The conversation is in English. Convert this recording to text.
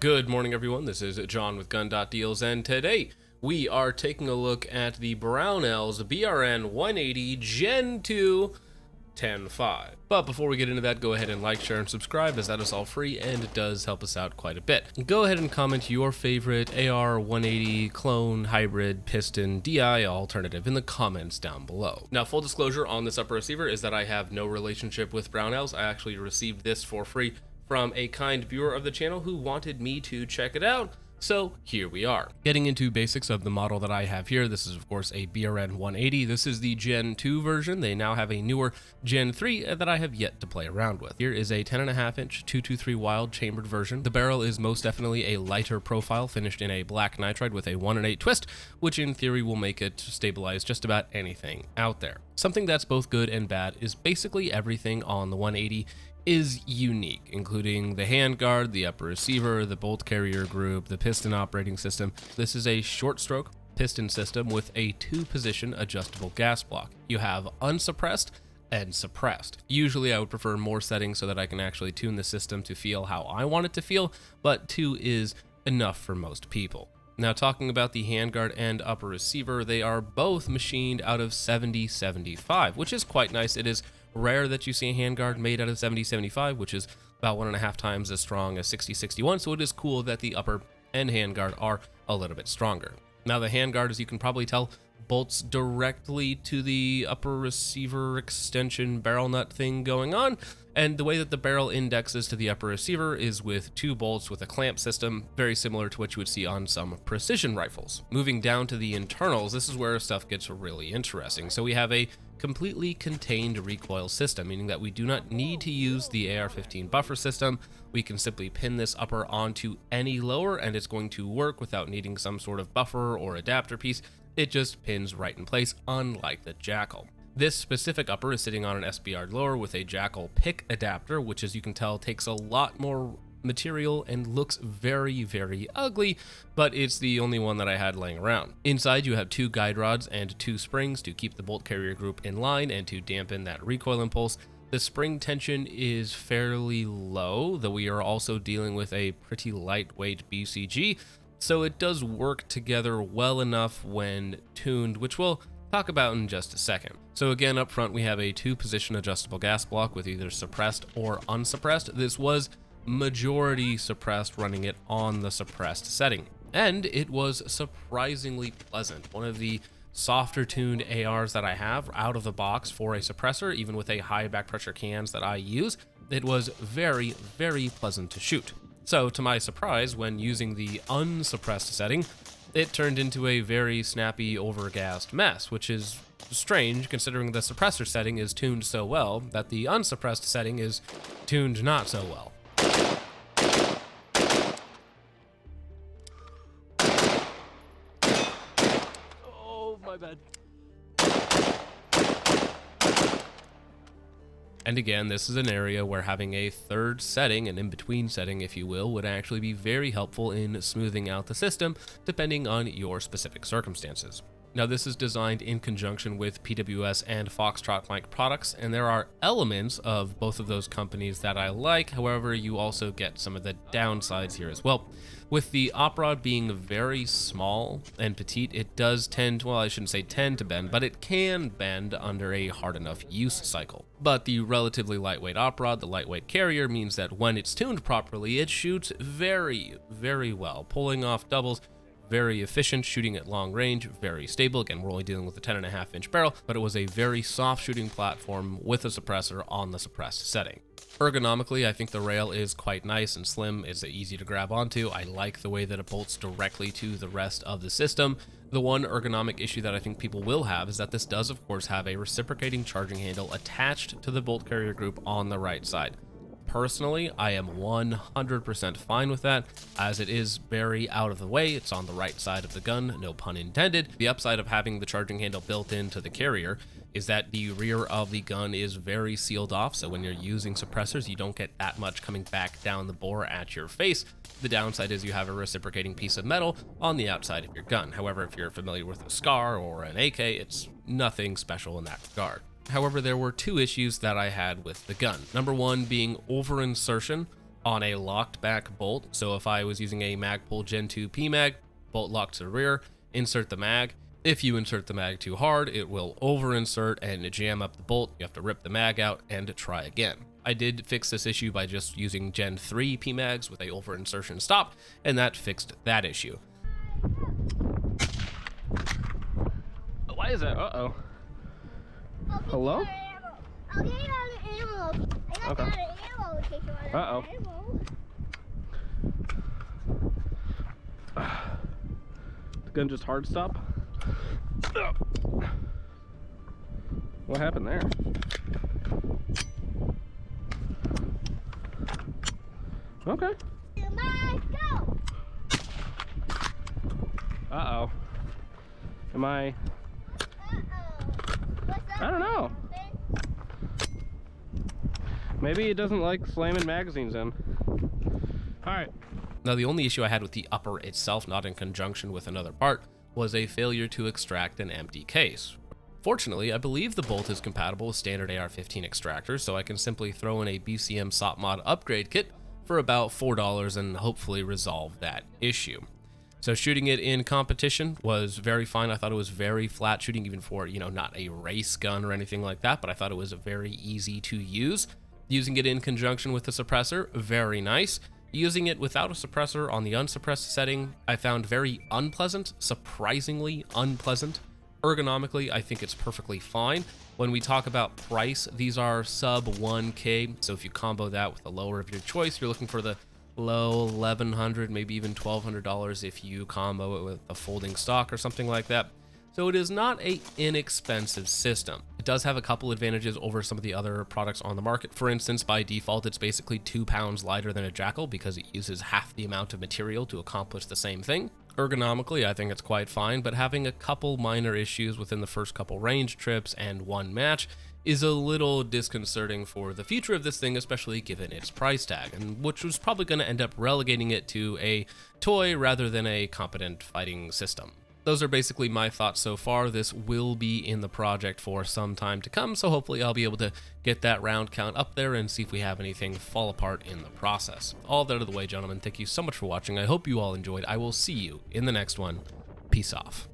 Good morning, everyone. This is John with Gun.Deals, and today we are taking a look at the Brownells BRN-180 Gen 2 10.5. But before we get into that, go ahead and like, share, and subscribe, as that is all free and it does help us out quite a bit. Go ahead and comment your favorite AR-180 clone, hybrid, piston, DI alternative in the comments down below. Now, full disclosure on this upper receiver is that I have no relationship with Brownells. I actually received this for free from a kind viewer of the channel who wanted me to check it out. So here we are. Getting into basics of the model that I have here, this is of course a BRN-180. This is the Gen 2 version. They now have a newer Gen 3 that I have yet to play around with. Here is a 10.5-inch 223 Wild chambered version. The barrel is most definitely a lighter profile, finished in a black nitride with a 1-in-8 twist, which in theory will make it stabilize just about anything out there. Something that's both good and bad is basically everything on the 180 is unique, including the handguard, the upper receiver, the bolt carrier group, the piston operating system. This is a short stroke piston system with a 2-position adjustable gas block. You have unsuppressed and suppressed. Usually I would prefer more settings so that I can actually tune the system to feel how I want it to feel, but 2 is enough for most people. Now, talking about the handguard and upper receiver, they are both machined out of 7075, which is quite nice. It is rare that you see a handguard made out of 7075, which is about 1.5 times as strong as 6061, so it is cool that the upper and handguard are a little bit stronger. Now, the handguard, as you can probably tell, bolts directly to the upper receiver extension barrel nut thing going on, and the way that the barrel indexes to the upper receiver is with 2 bolts with a clamp system, very similar to what you would see on some precision rifles. Moving down to the internals, this is where stuff gets really interesting. So we have a completely contained recoil system, meaning that we do not need to use the AR-15 buffer system. We can simply pin this upper onto any lower and it's going to work without needing some sort of buffer or adapter piece. It just pins right in place, unlike the Jackal. This specific upper is sitting on an SBR lower with a Jackal pick adapter, which, as you can tell, takes a lot more material and looks very, very ugly, but it's the only one that I had laying around. Inside, you have 2 guide rods and 2 springs to keep the bolt carrier group in line and to dampen that recoil impulse. The spring tension is fairly low, though we are also dealing with a pretty lightweight BCG, so it does work together well enough when tuned, which we'll talk about in just a second. So again, up front, we have a 2-position adjustable gas block with either suppressed or unsuppressed. This was majority suppressed, running it on the suppressed setting, and it was surprisingly pleasant. One of the softer tuned ARs that I have out of the box for a suppressor, even with a high back pressure cans that I use. It was very, very pleasant to shoot. So to my surprise, when using the unsuppressed setting, it turned into a very snappy, overgassed mess, which is strange considering the suppressor setting is tuned so well that the unsuppressed setting is tuned not so well. Oh, my bad. And again, this is an area where having a third setting, an in-between setting if you will, would actually be very helpful in smoothing out the system depending on your specific circumstances. Now, this is designed in conjunction with PWS and Foxtrot products, and there are elements of both of those companies that I like. However, you also get some of the downsides here as well. With the op rod being very small and petite, it does tend, well, I shouldn't say tend to bend, but it can bend under a hard enough use cycle. But the relatively lightweight op rod, the lightweight carrier, means that when it's tuned properly, it shoots very, very well, pulling off doubles. Very efficient, shooting at long range, very stable. Again, we're only dealing with a 10.5-inch barrel, but it was a very soft shooting platform with a suppressor on the suppressed setting. Ergonomically, I think the rail is quite nice and slim. It's easy to grab onto. I like the way that it bolts directly to the rest of the system. The one ergonomic issue that I think people will have is that this does, of course, have a reciprocating charging handle attached to the bolt carrier group on the right side. Personally, I am 100% fine with that, as it is very out of the way. It's on the right side of the gun, no pun intended. The upside of having the charging handle built into the carrier is that the rear of the gun is very sealed off, so when you're using suppressors, you don't get that much coming back down the bore at your face. The downside is you have a reciprocating piece of metal on the outside of your gun. However, if you're familiar with a SCAR or an AK, it's nothing special in that regard. However, there were 2 issues that I had with the gun. Number 1 being over insertion. on a locked back bolt. So if I was using a Magpul Gen 2 PMag, bolt locked to the rear, insert the mag. If you insert the mag too hard, it will over insert and jam up the bolt. You have to rip the mag out and try again. I did fix this issue by just using Gen 3 PMags with a over insertion stop, and that fixed that issue. Why is that? Uh-oh. Hello? Okay. Uh-oh. The gun just hard stop? What happened there? Okay. Uh-oh. Am I don't know. Maybe it doesn't like slamming magazines in. Alright. Now the only issue I had with the upper itself, not in conjunction with another part, was a failure to extract an empty case. Fortunately, I believe the bolt is compatible with standard AR-15 extractors, so I can simply throw in a BCM SOPMod upgrade kit for about $4 and hopefully resolve that issue. So shooting it in competition was very fine. I thought it was very flat shooting, even for, not a race gun or anything like that, but I thought it was very easy to use. Using it in conjunction with the suppressor, very nice. Using it without a suppressor on the unsuppressed setting, I found very unpleasant, surprisingly unpleasant. Ergonomically, I think it's perfectly fine. When we talk about price, these are sub 1K, so if you combo that with the lower of your choice, you're looking for the low $1,100, maybe even $1,200 if you combo it with a folding stock or something like that. So it is not an inexpensive system. It does have a couple advantages over some of the other products on the market. For instance, by default, it's basically 2 pounds lighter than a Jackal because it uses half the amount of material to accomplish the same thing. Ergonomically, I think it's quite fine, but having a couple minor issues within the first couple range trips and one match is a little disconcerting for the future of this thing, especially given its price tag, and which was probably going to end up relegating it to a toy rather than a competent fighting system. Those are basically my thoughts so far. This will be in the project for some time to come, so hopefully I'll be able to get that round count up there and see if we have anything fall apart in the process. All that out of the way, gentlemen, thank you so much for watching. I hope you all enjoyed. I will see you in the next one. Peace off.